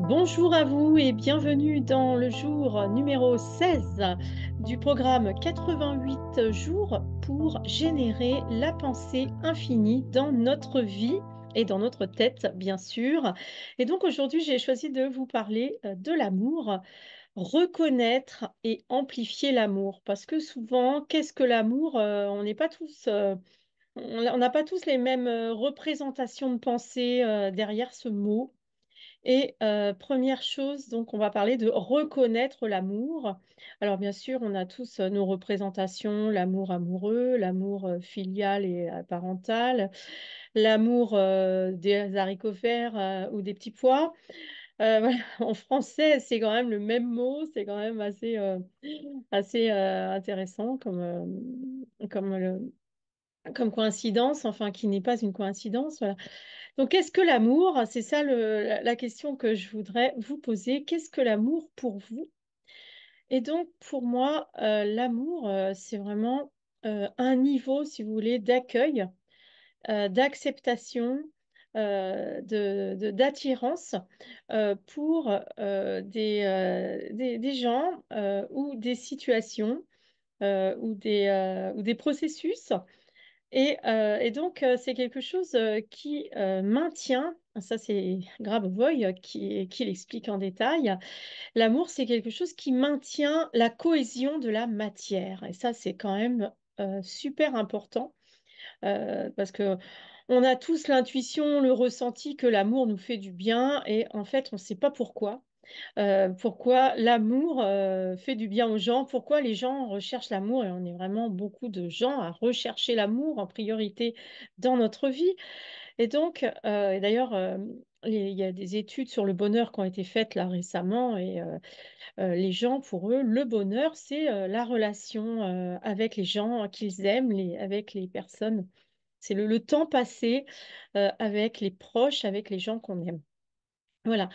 Bonjour à vous et bienvenue dans le jour numéro 16 du programme 88 jours pour générer la pensée infinie dans notre vie et dans notre tête, bien sûr. Et donc aujourd'hui, j'ai choisi de vous parler de l'amour, reconnaître et amplifier l'amour. Parce que souvent, qu'est-ce que l'amour? On n'est pas tous... on n'a pas tous les mêmes représentations de pensée derrière ce mot. Et première chose, donc on va parler de reconnaître l'amour. Alors bien sûr, on a tous nos représentations, l'amour amoureux, l'amour filial et parental, l'amour des haricots verts ou des petits pois. Voilà. En français, c'est quand même le même mot, c'est quand même assez intéressant comme coïncidence, enfin qui n'est pas une coïncidence. Voilà. Donc, qu'est-ce que l'amour? C'est ça la question que je voudrais vous poser. Qu'est-ce que l'amour pour vous? Et donc, pour moi, l'amour, c'est vraiment un niveau, si vous voulez, d'accueil, d'acceptation, d'attirance pour des gens ou des situations ou des processus et donc, c'est quelque chose qui maintient, ça c'est Grabovoi qui l'explique en détail, l'amour c'est quelque chose qui maintient la cohésion de la matière. Et ça c'est quand même super important parce que on a tous l'intuition, le ressenti que l'amour nous fait du bien et en fait on ne sait pas pourquoi. Pourquoi l'amour fait du bien aux gens, pourquoi les gens recherchent l'amour, et on est vraiment beaucoup de gens à rechercher l'amour en priorité dans notre vie. Et donc, et d'ailleurs, il y a des études sur le bonheur qui ont été faites là récemment, et les gens, pour eux, le bonheur, c'est la relation avec les gens qu'ils aiment, avec les personnes. C'est le temps passé avec les proches, avec les gens qu'on aime. Voilà.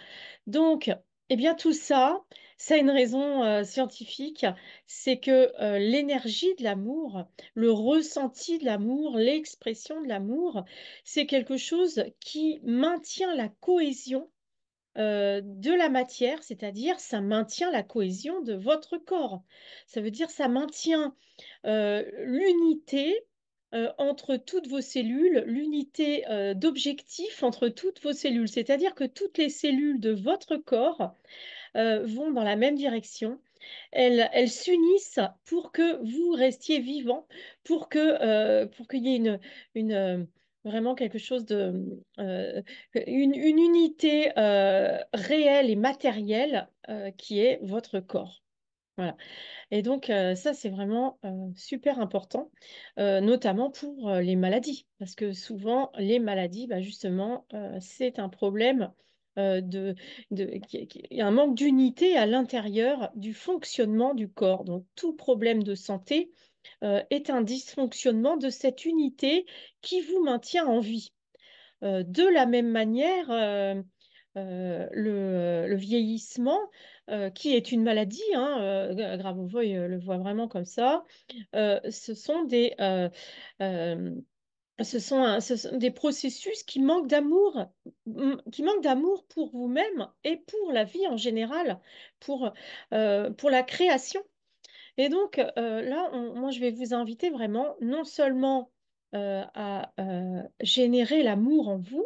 Donc, eh bien, tout ça, ça a une raison scientifique, c'est que l'énergie de l'amour, le ressenti de l'amour, l'expression de l'amour, c'est quelque chose qui maintient la cohésion de la matière, c'est-à-dire ça maintient la cohésion de votre corps. Ça veut dire ça maintient l'unité entre toutes vos cellules, l'unité d'objectif entre toutes vos cellules. C'est-à-dire que toutes les cellules de votre corps vont dans la même direction. Elles s'unissent pour que vous restiez vivant, pour qu'il y ait vraiment quelque chose une unité réelle et matérielle qui est votre corps. Voilà. Et donc, ça, c'est vraiment super important, notamment pour les maladies, parce que souvent, les maladies, bah, justement, c'est un problème il y a un manque d'unité à l'intérieur du fonctionnement du corps. Donc, tout problème de santé est un dysfonctionnement de cette unité qui vous maintient en vie. De la même manière, le vieillissement, qui est une maladie, hein, Grabovoi le voit vraiment comme ça, ce sont euh, ce sont des processus qui manquent d'amour pour vous-même et pour la vie en général, pour la création. Et donc là, moi, je vais vous inviter vraiment non seulement à générer l'amour en vous,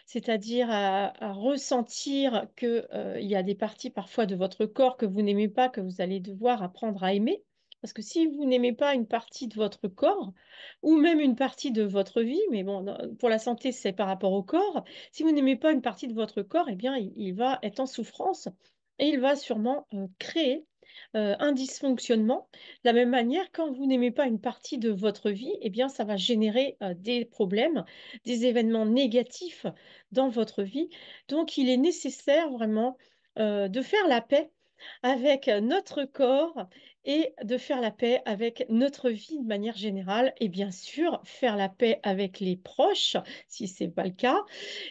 c'est-à-dire à ressentir qu'il y a des parties parfois de votre corps que vous n'aimez pas, que vous allez devoir apprendre à aimer. Parce que si vous n'aimez pas une partie de votre corps, ou même une partie de votre vie, mais bon, pour la santé, c'est par rapport au corps, si vous n'aimez pas une partie de votre corps, eh bien, il va être en souffrance et il va sûrement créer un dysfonctionnement. De la même manière, quand vous n'aimez pas une partie de votre vie, eh bien, ça va générer des problèmes, des événements négatifs dans votre vie. Donc, il est nécessaire vraiment de faire la paix avec notre corps et de faire la paix avec notre vie de manière générale et bien sûr faire la paix avec les proches si ce n'est pas le cas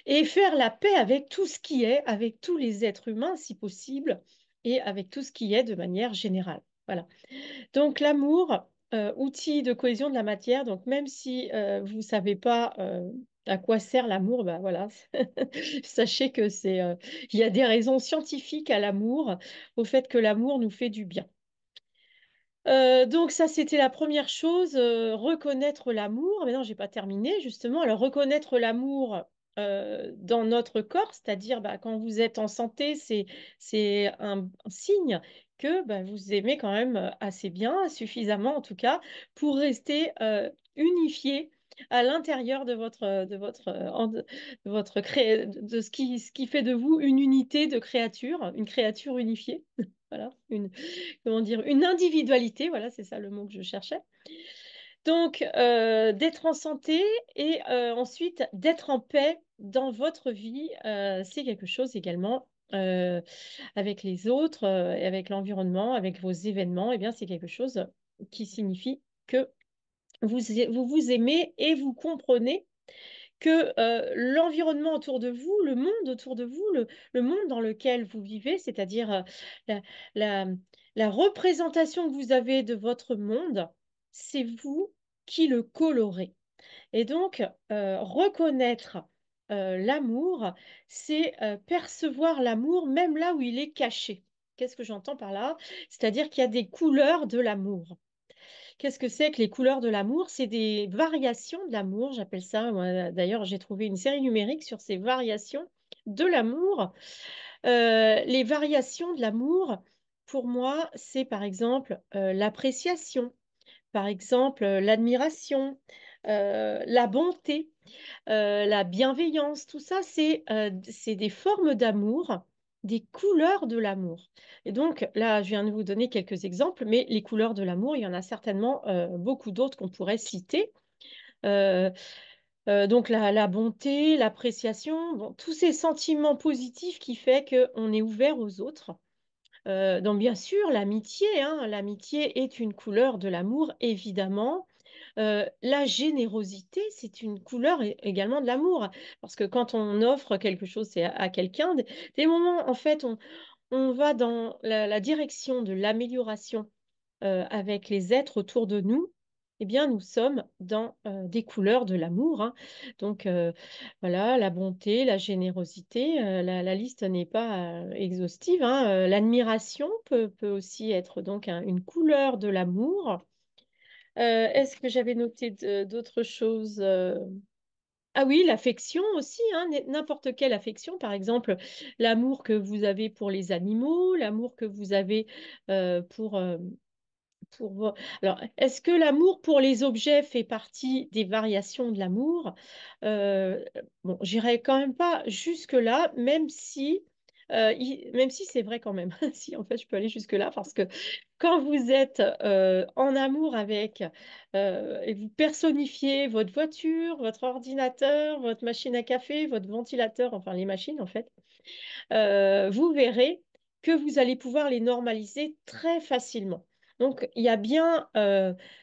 et faire la paix avec tout ce qui est, avec tous les êtres humains si possible et avec tout ce qui est de manière générale. Voilà. Donc l'amour, outil de cohésion de la matière. Donc, même si vous ne savez pas à quoi sert l'amour, bah voilà, sachez que il y a des raisons scientifiques à l'amour, au fait que l'amour nous fait du bien. Donc ça, c'était la première chose, reconnaître l'amour. Mais non, j'ai pas terminé, justement. Alors, reconnaître l'amour dans notre corps, c'est-à-dire bah, quand vous êtes en santé, c'est un signe que bah, vous aimez quand même assez bien, suffisamment en tout cas, pour rester unifié à l'intérieur de ce qui fait de vous une unité de créature, une créature unifiée. Voilà, comment dire, une individualité, voilà, c'est ça le mot que je cherchais. Donc, d'être en santé et ensuite d'être en paix dans votre vie, c'est quelque chose également avec les autres, et avec l'environnement, avec vos événements, et bien, c'est quelque chose qui signifie que vous vous aimez et vous comprenez que l'environnement autour de vous, le monde autour de vous, le monde dans lequel vous vivez, c'est-à-dire la, la- la représentation que vous avez de votre monde, c'est vous qui le colorez. Et donc, reconnaître l'amour, c'est percevoir l'amour même là où il est caché. Qu'est-ce que j'entends par là? C'est-à-dire qu'il y a des couleurs de l'amour. Qu'est-ce que c'est que les couleurs de l'amour? C'est des variations de l'amour, j'appelle ça. Moi, d'ailleurs, j'ai trouvé une série numérique sur ces variations de l'amour. Les variations de l'amour, pour moi, c'est par exemple l'appréciation, par exemple l'admiration, la bonté, la bienveillance. Tout ça, c'est des formes d'amour, des couleurs de l'amour. Et donc là, je viens de vous donner quelques exemples, mais les couleurs de l'amour, il y en a certainement beaucoup d'autres qu'on pourrait citer. Euh, donc la bonté, l'appréciation, bon, tous ces sentiments positifs qui fait qu'on est ouvert aux autres. Donc bien sûr, l'amitié, hein, l'amitié est une couleur de l'amour, évidemment. La générosité, c'est une couleur également de l'amour, parce que quand on offre quelque chose c'est à quelqu'un, des moments, en fait, on va dans la direction de l'amélioration avec les êtres autour de nous, eh bien, nous sommes dans des couleurs de l'amour, hein. Donc, voilà, la bonté, la générosité, la liste n'est pas exhaustive, hein. L'admiration peut aussi être donc une couleur de l'amour. Est-ce que j'avais noté d'autres choses? Ah oui, l'affection aussi, hein, n'importe quelle affection, par exemple, l'amour que vous avez pour les animaux, l'amour que vous avez pour Alors, est-ce que l'amour pour les objets fait partie des variations de l'amour? Euh, bon, j'irai quand même pas jusque-là, même si c'est vrai quand même. Si, en fait, je peux aller jusque-là parce que quand vous êtes en amour avec et vous personnifiez votre voiture, votre ordinateur, votre machine à café, votre ventilateur, enfin les machines en fait, vous verrez que vous allez pouvoir les normaliser très facilement. Donc, il y a bien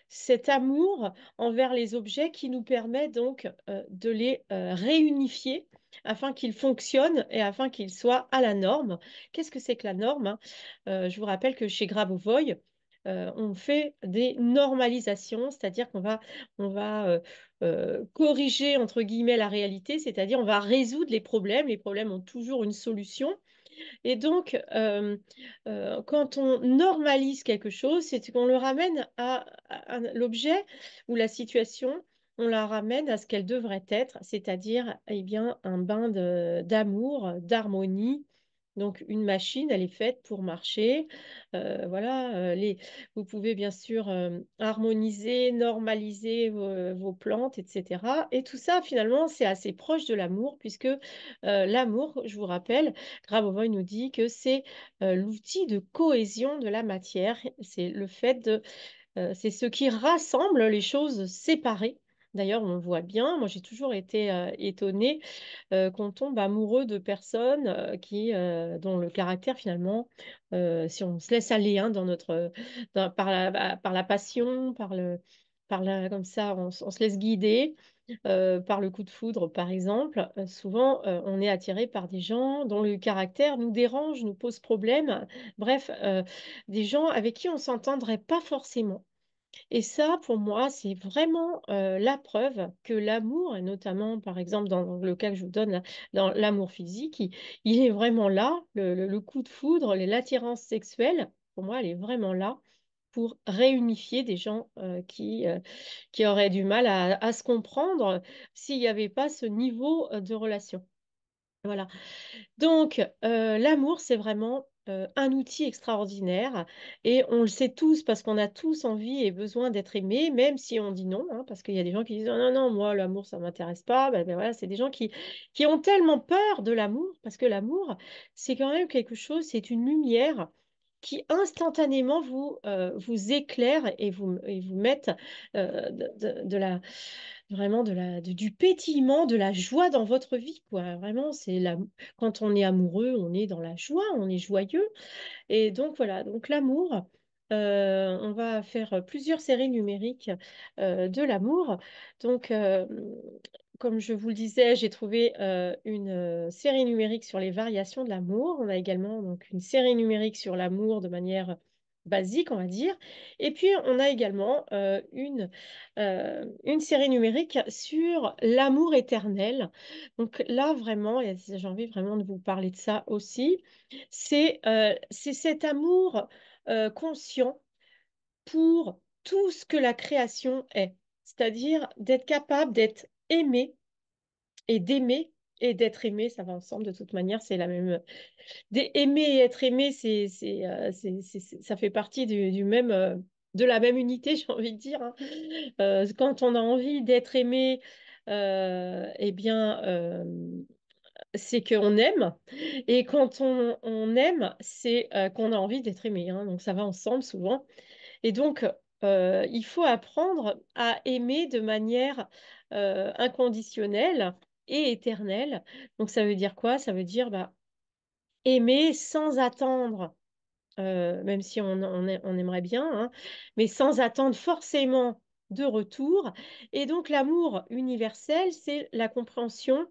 cet amour envers les objets qui nous permet donc de les réunifier afin qu'ils fonctionnent et afin qu'ils soient à la norme. Qu'est-ce que c'est que la norme, hein? Je vous rappelle que chez Grabovoi, on fait des normalisations, c'est-à-dire on va corriger entre guillemets la réalité, c'est-à-dire on va résoudre les problèmes. Les problèmes ont toujours une solution. Et donc, quand on normalise quelque chose, c'est qu'on le ramène à l'objet ou la situation, on la ramène à ce qu'elle devrait être, c'est-à-dire eh bien, un bain d'amour, d'harmonie. Donc, une machine, elle est faite pour marcher. Voilà, vous pouvez bien sûr harmoniser, normaliser vos plantes, etc. Et tout ça, finalement, c'est assez proche de l'amour, puisque l'amour, je vous rappelle, Grabovoi nous dit que c'est l'outil de cohésion de la matière. C'est le fait c'est ce qui rassemble les choses séparées. D'ailleurs, on le voit bien. Moi, j'ai toujours été étonnée qu'on tombe amoureux de personnes dont le caractère, finalement, si on se laisse aller hein, par la passion, comme ça, on se laisse guider par le coup de foudre, par exemple, souvent on est attiré par des gens dont le caractère nous dérange, nous pose problème. Bref, des gens avec qui on s'entendrait pas forcément. Et ça, pour moi, c'est vraiment la preuve que l'amour, et notamment, par exemple, dans le cas que je vous donne, là, dans l'amour physique, il est vraiment là, le coup de foudre, l'attirance sexuelle, pour moi, elle est vraiment là pour réunifier des gens qui auraient du mal à se comprendre s'il n'y avait pas ce niveau de relation. Voilà. Donc, l'amour, c'est vraiment un outil extraordinaire et on le sait tous parce qu'on a tous envie et besoin d'être aimés, même si on dit non, hein, parce qu'il y a des gens qui disent non, non, moi, l'amour, ça m'intéresse pas. Ben voilà, c'est des gens qui ont tellement peur de l'amour parce que l'amour, c'est quand même quelque chose, c'est une lumière qui instantanément vous éclaire et vous mette de la vraiment du pétillement, de la joie dans votre vie, quoi. Vraiment, quand on est amoureux, on est dans la joie, on est joyeux. Et donc voilà, donc l'amour, on va faire plusieurs séries numériques de l'amour. Donc, comme je vous le disais, j'ai trouvé une série numérique sur les variations de l'amour. On a également donc une série numérique sur l'amour de manière basique, on va dire. Et puis, on a également une série numérique sur l'amour éternel. Donc là, vraiment, et j'ai envie vraiment de vous parler de ça aussi. C'est cet amour conscient pour tout ce que la création est, c'est-à-dire d'être capable d'être aimé et d'aimer et d'être aimé, ça va ensemble de toute manière, c'est la même. Aimer et être aimé, ça fait partie du même, de la même unité, j'ai envie de dire, hein. Quand on a envie d'être aimé, eh bien, c'est qu'on aime. Et quand on aime, c'est qu'on a envie d'être aimé, hein. Donc ça va ensemble souvent. Et donc, il faut apprendre à aimer de manière inconditionnelle et éternelle. Donc ça veut dire quoi? Ça veut dire bah, aimer sans attendre, même si on aimerait bien, hein, mais sans attendre forcément de retour. Et donc l'amour universel, c'est la compréhension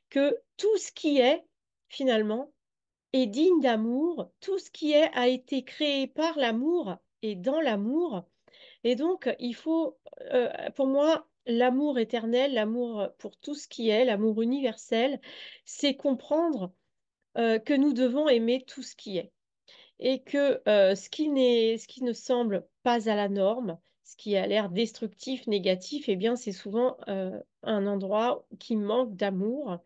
que tout ce qui est, finalement, est digne d'amour, tout ce qui est a été créé par l'amour et dans l'amour. Et donc, il faut, pour moi, l'amour éternel, l'amour pour tout ce qui est, l'amour universel, c'est comprendre que nous devons aimer tout ce qui est et que ce qui ne semble pas à la norme, ce qui a l'air destructif, négatif, eh bien, c'est souvent un endroit qui manque d'amour.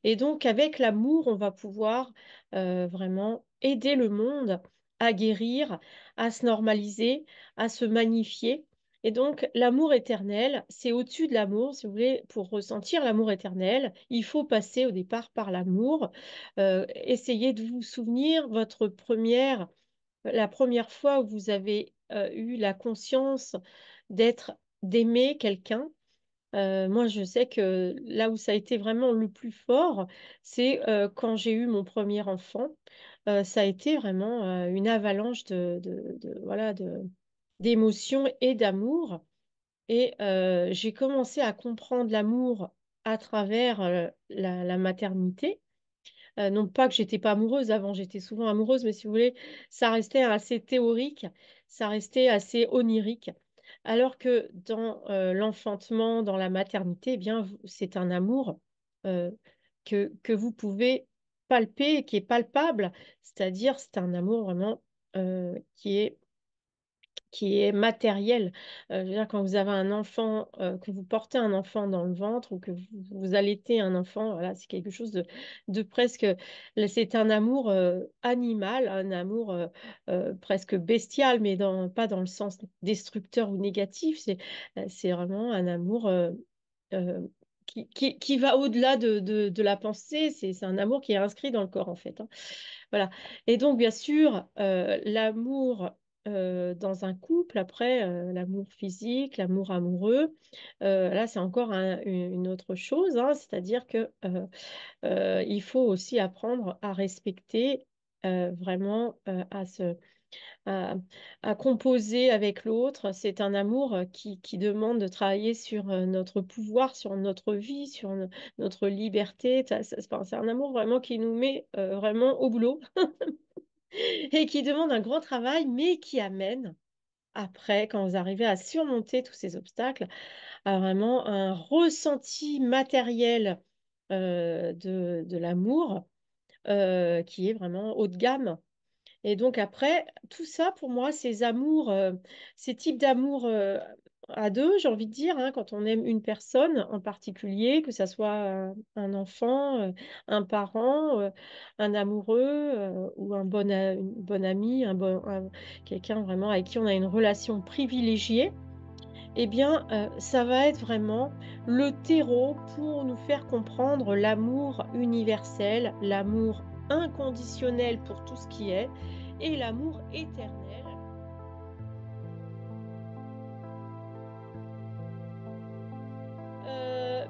Et donc, avec l'amour, on va pouvoir vraiment aider le monde à guérir, à se normaliser, à se magnifier. Et donc, l'amour éternel, c'est au-dessus de l'amour. Si vous voulez, pour ressentir l'amour éternel, il faut passer au départ par l'amour. Essayez de vous souvenir la première fois où vous avez eu la conscience d'aimer quelqu'un. Moi, je sais que là où ça a été vraiment le plus fort, c'est quand j'ai eu mon premier enfant. Ça a été vraiment une avalanche voilà, d'émotions et d'amour. Et j'ai commencé à comprendre l'amour à travers la maternité. Non pas que j'étais pas amoureuse avant, j'étais souvent amoureuse, mais si vous voulez, ça restait assez théorique, ça restait assez onirique. Alors que dans l'enfantement, dans la maternité, eh bien, c'est un amour euh, que vous pouvez palper, qui est palpable, c'est-à-dire c'est un amour vraiment qui est matériel. Je veux dire, quand vous avez un enfant, que vous portez un enfant dans le ventre ou que vous allaitez un enfant, voilà, c'est quelque chose de presque, c'est un amour animal, un amour presque bestial, mais pas dans le sens destructeur ou négatif. C'est vraiment un amour euh, qui va au-delà de la pensée. C'est un amour qui est inscrit dans le corps, en fait, hein. Voilà. Et donc, bien sûr, l'amour dans un couple, après, l'amour physique, l'amour amoureux, là, c'est encore une autre chose, hein, c'est-à-dire que il faut aussi apprendre à respecter vraiment, à, à composer avec l'autre. C'est un amour qui demande de travailler sur notre pouvoir, sur notre vie, sur notre liberté. Enfin, c'est un amour vraiment qui nous met vraiment au boulot et qui demande un grand travail, mais qui amène. après, quand vous arrivez à surmonter tous ces obstacles, à vraiment un ressenti matériel de l'amour qui est vraiment haut de gamme. Et donc après, tout ça, pour moi, ces amours, ces types d'amour à deux, j'ai envie de dire, hein, quand on aime une personne en particulier, que ça soit un enfant, un parent, un amoureux ou une bonne amie, quelqu'un vraiment avec qui on a une relation privilégiée, eh bien, ça va être vraiment le terreau pour nous faire comprendre l'amour universel, l'amour inconditionnel pour tout ce qui est, et l'amour éternel.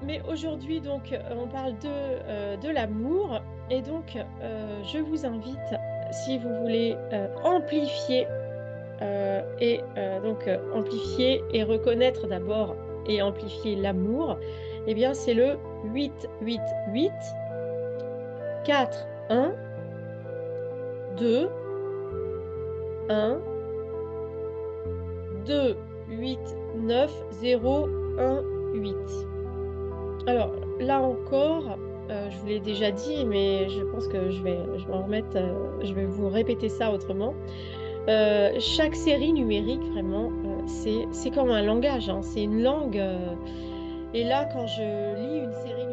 Mais aujourd'hui, donc, on parle de l'amour, et donc, je vous invite, si vous voulez amplifier amplifier et reconnaître d'abord et amplifier l'amour, eh bien c'est le 888 41 2 1 2 8 9 0 1 8. Alors là encore, je vous l'ai déjà dit, mais je pense que je vais en remettre, je vais vous répéter ça autrement. Chaque série numérique, vraiment, c'est comme un langage, hein, c'est une langue. Et là, quand je lis une série